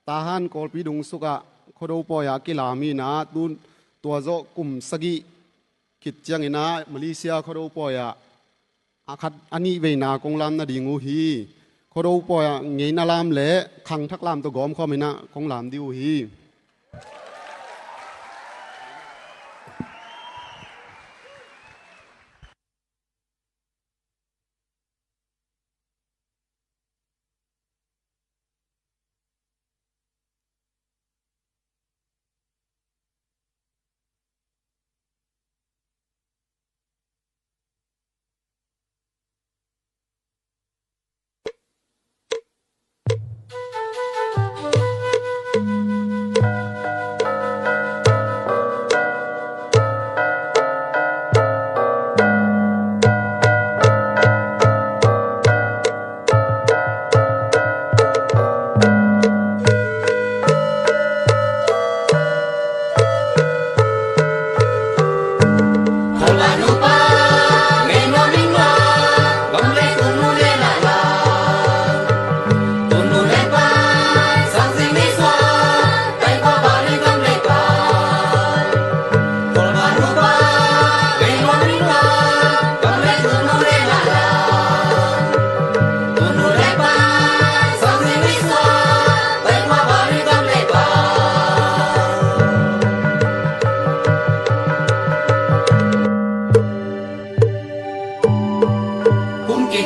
tahan kolpi dung suka khodo poya kilami na tun tua zo kum sagi kit chiang ina Malaysia khodo poya akhat ani ve na konglam na dingu hi khodo poya ngei na lam le khang thak lam to gom khomina konglam diu hi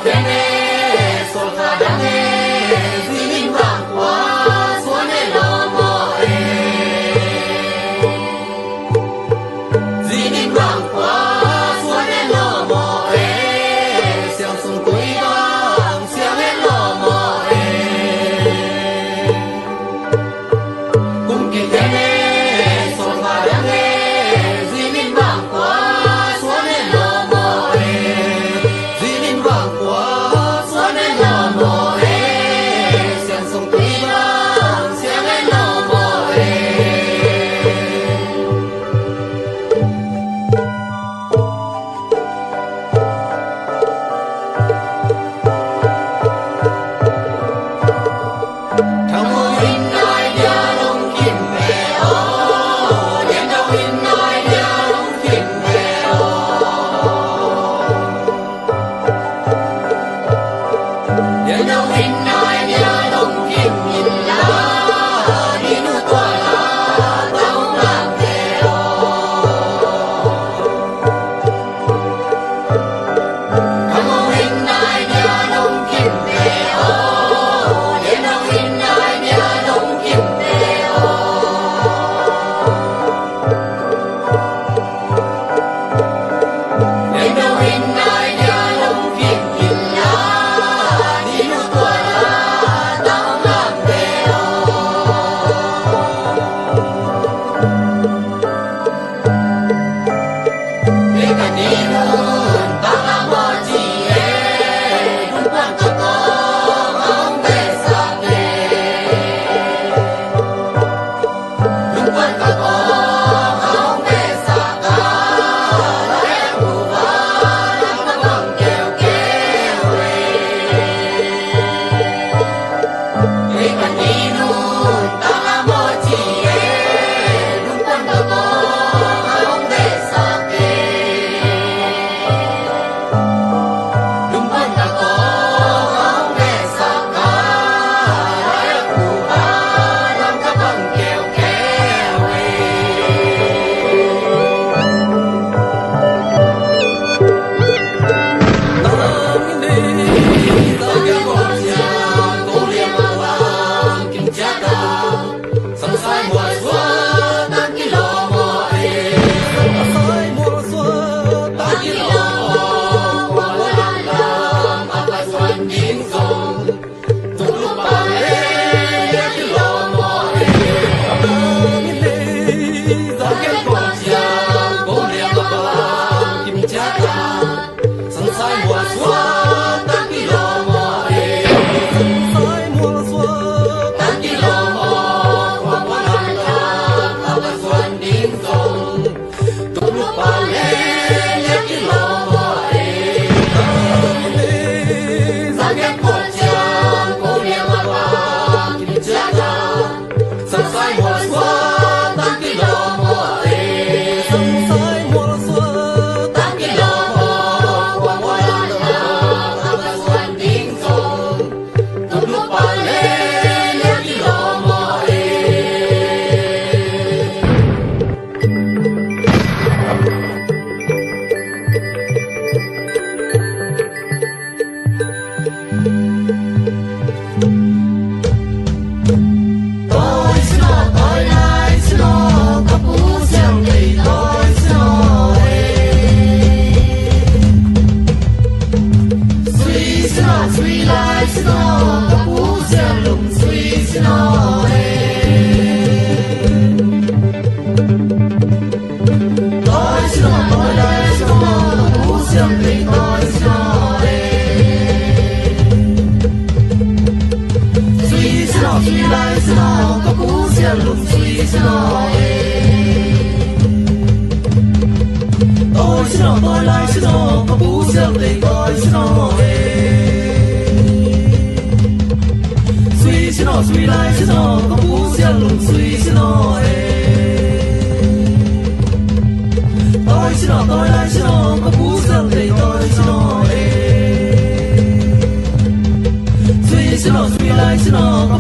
Hãy subscribe cho kênh Ghiền Mì Gõ để không bỏ lỡ nó có cú xe lùng suy xe nó tôi xe nó tôi lại xe nó có cú xe để tôi xe nó suy xe nó suy lại xe nó có cú xe lùng suy xe nó tôi xe nó tôi lại xe nó có cú xe để tôi xe nó suy xe nó suy lại xe nó